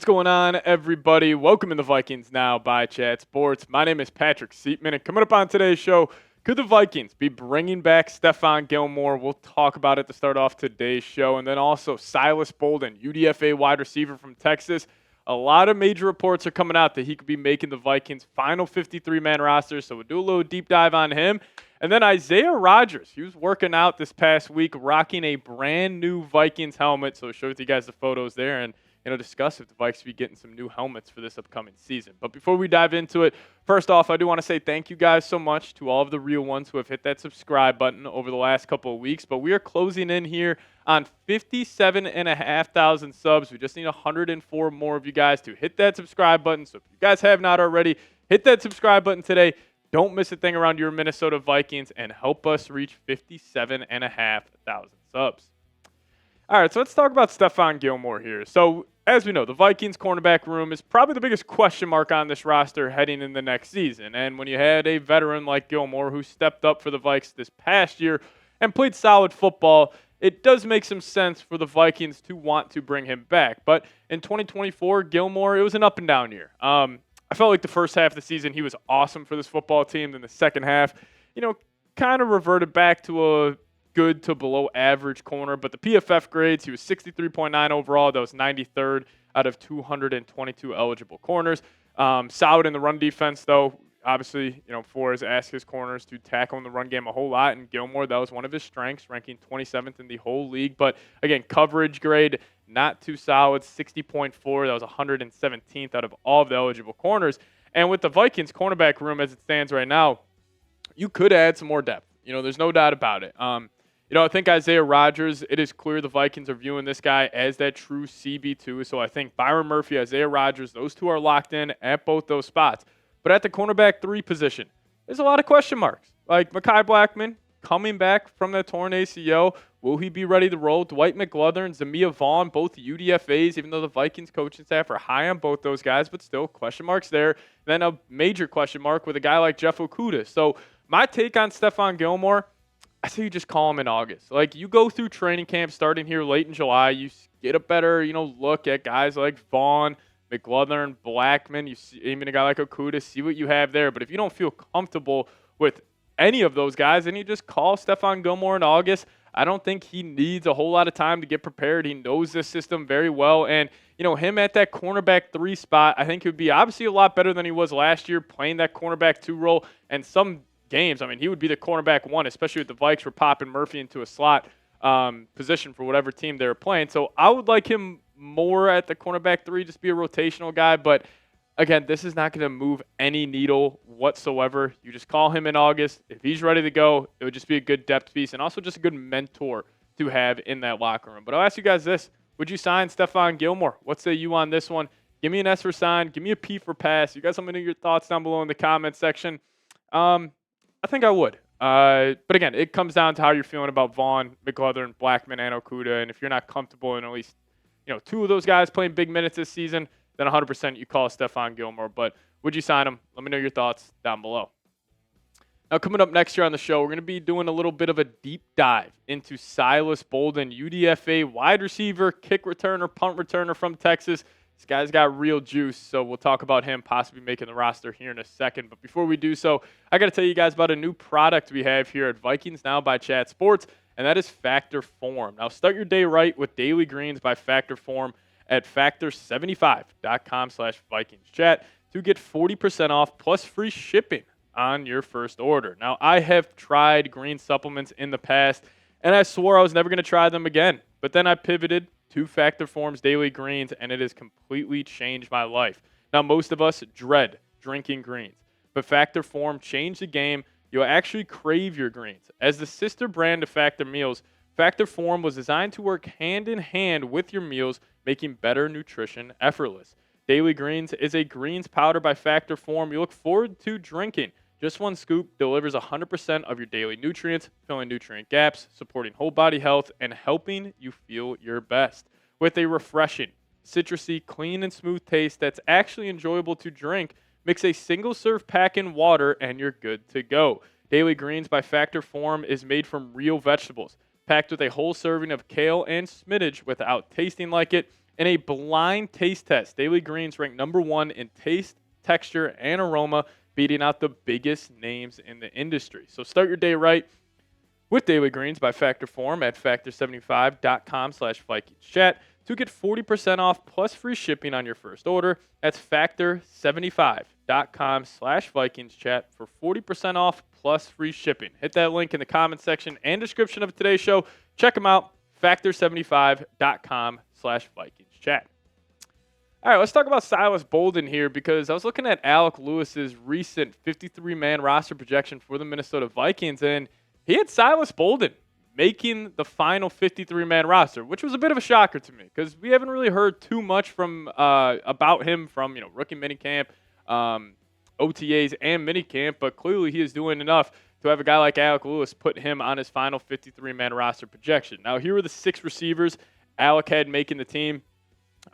What's going on, everybody? Welcome to the Vikings Now by Chat Sports. My name is Patrick Siepman, and coming up on today's show, could the Vikings be bringing back Stefon Gilmore? We'll talk about it to start off today's show. And then also Silas Bolden, UDFA wide receiver from Texas. A lot of major reports are coming out that he could be making the Vikings' final 53-man roster, so we'll do a little deep dive on him. And then Isaiah Rodgers, he was working out this past week, rocking a brand new Vikings helmet. So I'll show you guys the photos there and discuss if the Vikes be getting some new helmets for this upcoming season. But before we dive into it, first off, I do want to say thank you guys so much to all of the real ones who have hit that subscribe button over the last couple of weeks. But we are closing in here on 57,500 subs. We just need 104 more of you guys to hit that subscribe button. So if you guys have not already, hit that subscribe button today. Don't miss a thing around your Minnesota Vikings and help us reach 57,500 subs. All right, so let's talk about Stefon Gilmore here. So, as we know, the Vikings cornerback room is probably the biggest question mark on this roster heading in the next season. And when you had a veteran like Gilmore who stepped up for the Vikes this past year and played solid football, it does make some sense for the Vikings to want to bring him back. But in 2024, Gilmore, it was an up-and-down year. I felt like the first half of the season he was awesome for this football team. Then the second half, kind of reverted back to a good to below average corner, but the PFF grades, he was 63.9 overall. That was 93rd out of 222 eligible corners. Solid in the run defense, though. Obviously, Flores asked his corners to tackle in the run game a whole lot, and Gilmore, that was one of his strengths, ranking 27th in the whole league. But again, coverage grade, not too solid, 60.4. That was 117th out of all of the eligible corners. And with the Vikings cornerback room as it stands right now, you could add some more depth. There's no doubt about it. I think Isaiah Rodgers, it is clear the Vikings are viewing this guy as that true CB2. So I think Byron Murphy, Isaiah Rodgers, those two are locked in at both those spots. But at the cornerback 3 position, there's a lot of question marks. Like Mekhi Blackmon coming back from that torn ACL. Will he be ready to roll? Dwight McGlothern and Zamia Vaughn, both UDFAs, even though the Vikings coaching staff are high on both those guys, but still question marks there. Then a major question mark with a guy like Jeff Okudah. So my take on Stefon Gilmore, I say you just call him in August. Like, you go through training camp starting here late in July. You get a better, look at guys like Vaughn, McGlothern, Blackmon. You see even a guy like Okudah, see what you have there. But if you don't feel comfortable with any of those guys, then you just call Stefon Gilmore in August. I don't think he needs a whole lot of time to get prepared. He knows this system very well. And, him at that cornerback 3 spot, I think he would be obviously a lot better than he was last year playing that cornerback 2 role. And some games, he would be the cornerback 1, especially if the Vikes were popping Murphy into a slot position for whatever team they were playing. So I would like him more at the cornerback 3, just be a rotational guy. But again, this is not going to move any needle whatsoever. You just call him in August. If he's ready to go, it would just be a good depth piece and also just a good mentor to have in that locker room. But I'll ask you guys this. Would you sign Stefon Gilmore? What say you on this one? Give me an S for sign. Give me a P for pass. You guys let me know your thoughts down below in the comment section. I think I would. But again, it comes down to how you're feeling about Vaughn, McGlothern, Blackmon, and Okudah. And if you're not comfortable in at least 2 of those guys playing big minutes this season, then 100% you call Stefon Gilmore. But would you sign him? Let me know your thoughts down below. Now, coming up next year on the show, we're going to be doing a little bit of a deep dive into Silas Bolden, UDFA wide receiver, kick returner, punt returner from Texas. This guy's got real juice, so we'll talk about him possibly making the roster here in a second. But before we do so, I got to tell you guys about a new product we have here at Vikings Now by Chat Sports, and that is Factor Form. Now, start your day right with Daily Greens by Factor Form at factor75.com/VikingsChat to get 40% off plus free shipping on your first order. Now, I have tried green supplements in the past, and I swore I was never going to try them again. But then I pivoted to Factor Form's Daily Greens, and it has completely changed my life. Now, most of us dread drinking greens, but Factor Form changed the game. You'll actually crave your greens. As the sister brand of Factor Meals, Factor Form was designed to work hand in hand with your meals, making better nutrition effortless. Daily Greens is a greens powder by Factor Form you look forward to drinking. Just one scoop delivers 100% of your daily nutrients, filling nutrient gaps, supporting whole body health, and helping you feel your best. With a refreshing, citrusy, clean, and smooth taste that's actually enjoyable to drink, mix a single serve pack in water and you're good to go. Daily Greens by Factor Form is made from real vegetables, packed with a whole serving of kale and spinach without tasting like it, In a blind taste test, Daily Greens ranked #1 in taste, texture, and aroma, beating out the biggest names in the industry. So start your day right with Daily Greens by Factor Form at factor75.com/VikingsChat to get 40% off plus free shipping on your first order. That's factor75.com/VikingsChat for 40% off plus free shipping. Hit that link in the comment section and description of today's show. Check them out, factor75.com/VikingsChat. All right, let's talk about Silas Bolden here because I was looking at Alec Lewis's recent 53-man roster projection for the Minnesota Vikings, and he had Silas Bolden making the final 53-man roster, which was a bit of a shocker to me because we haven't really heard too much from about him from rookie minicamp, OTAs, and minicamp, but clearly he is doing enough to have a guy like Alec Lewis put him on his final 53-man roster projection. Now, here are the 6 receivers Alec had making the team.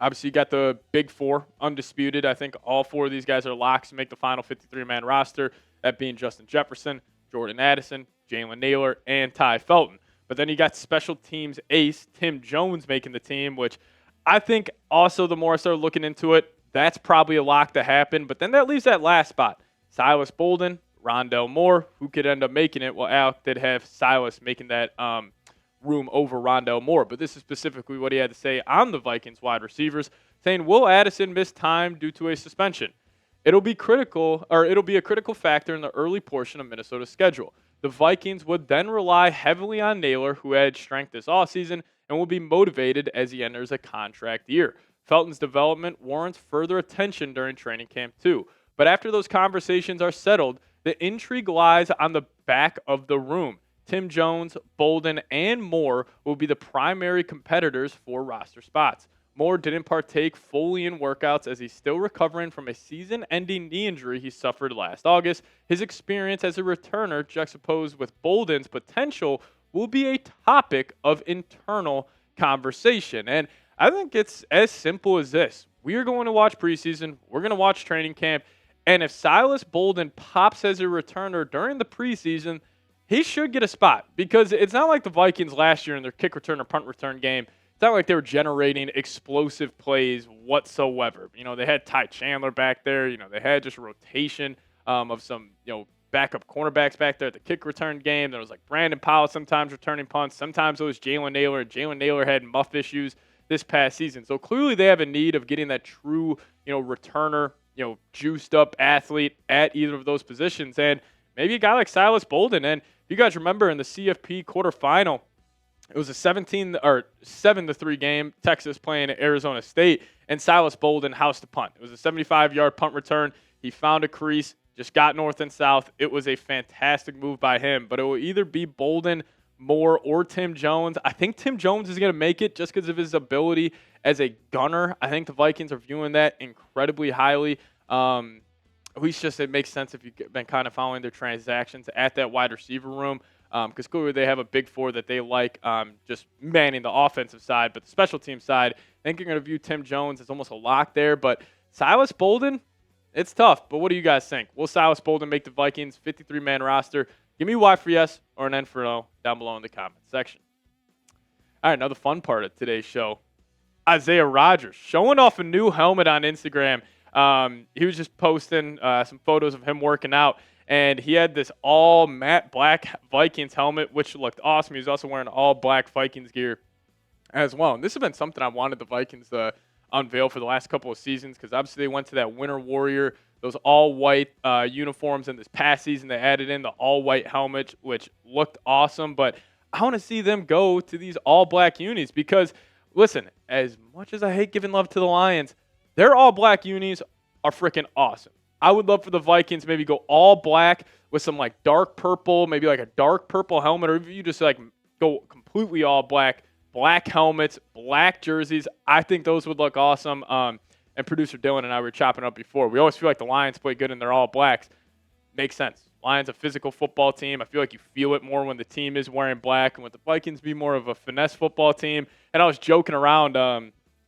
Obviously, you got the big 4, undisputed. I think all 4 of these guys are locks to make the final 53-man roster, that being Justin Jefferson, Jordan Addison, Jalen Nailor, and Ty Felton. But then you got special teams ace Tim Jones making the team, which I think also the more I started looking into it, that's probably a lock to happen. But then that leaves that last spot. Silas Bolden, Rondale Moore, who could end up making it. Well, Alec did have Silas making that room over Rondale Moore. But this is specifically what he had to say on the Vikings wide receivers, saying, will Addison miss time due to a suspension? It'll be a critical factor in the early portion of Minnesota's schedule. The Vikings would then rely heavily on Nailor, who had strength this offseason, and will be motivated as he enters a contract year. Felton's development warrants further attention during training camp too. But after those conversations are settled, the intrigue lies on the back of the room. Tim Jones, Bolden, and Moore will be the primary competitors for roster spots. Moore didn't partake fully in workouts as he's still recovering from a season-ending knee injury he suffered last August. His experience as a returner juxtaposed with Bolden's potential will be a topic of internal conversation. And I think it's as simple as this. We are going to watch preseason. We're going to watch training camp. And if Silas Bolden pops as a returner during the preseason, he should get a spot because it's not like the Vikings last year in their kick return or punt return game. It's not like they were generating explosive plays whatsoever. They had Ty Chandler back there. They had just a rotation of some, backup cornerbacks back there at the kick return game. There was like Brandon Powell sometimes returning punts. Sometimes it was Jalen Nailor. Jalen Nailor had muff issues this past season. So clearly they have a need of getting that true, returner, juiced up athlete at either of those positions. And maybe a guy like Silas Bolden. And if you guys remember in the CFP quarterfinal, it was a 7-3 game, Texas playing at Arizona State, and Silas Bolden housed a punt. It was a 75-yard punt return. He found a crease, just got north and south. It was a fantastic move by him, but it will either be Bolden, Moore, or Tim Jones. I think Tim Jones is going to make it just because of his ability as a gunner. I think the Vikings are viewing that incredibly highly. At least it makes sense if you've been kind of following their transactions at that wide receiver room. Because clearly they have a big 4 that they like just manning the offensive side. But the special team side, I think you're going to view Tim Jones as almost a lock there. But Silas Bolden, it's tough. But what do you guys think? Will Silas Bolden make the Vikings 53-man roster? Give me a Y for yes or an N for no down below in the comment section. All right, another fun part of today's show. Isaiah Rodgers showing off a new helmet on Instagram. He was just posting some photos of him working out. And he had this all matte black Vikings helmet, which looked awesome. He was also wearing all black Vikings gear as well. And this has been something I wanted the Vikings to unveil for the last couple of seasons because obviously they went to that Winter Warrior, those all-white uniforms. In this past season, they added in the all-white helmet, which looked awesome. But I want to see them go to these all-black unis because, listen, as much as I hate giving love to the Lions, their all-black unis are freaking awesome. I would love for the Vikings maybe go all black with some like dark purple, maybe like a dark purple helmet, or if you just like go completely all black, black helmets, black jerseys. I think those would look awesome. And producer Dylan and I were chopping up before. We always feel like the Lions play good and they're all blacks. Makes sense. Lions a physical football team. I feel like you feel it more when the team is wearing black, and with the Vikings be more of a finesse football team. And I was joking around.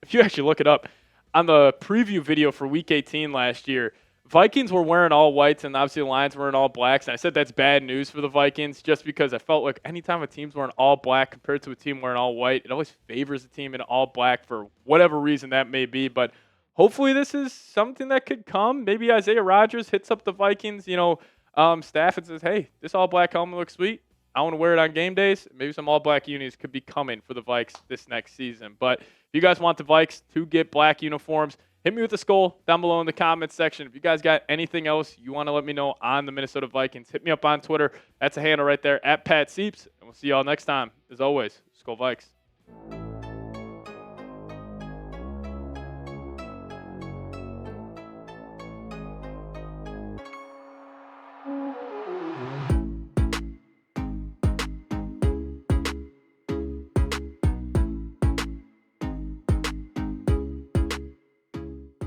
If you actually look it up on the preview video for Week 18 last year, Vikings were wearing all whites, and obviously the Lions were wearing all blacks. And I said that's bad news for the Vikings just because I felt like anytime a team's wearing all black compared to a team wearing all white, it always favors a team in all black for whatever reason that may be. But hopefully this is something that could come. Maybe Isaiah Rodgers hits up the Vikings, staff and says, hey, this all black helmet looks sweet. I want to wear it on game days. Maybe some all black unis could be coming for the Vikes this next season. But if you guys want the Vikes to get black uniforms, hit me with a skull down below in the comments section. If you guys got anything else you want to let me know on the Minnesota Vikings, hit me up on Twitter. That's a handle right there, @PatSieps. And we'll see y'all next time. As always, Skull Vikes.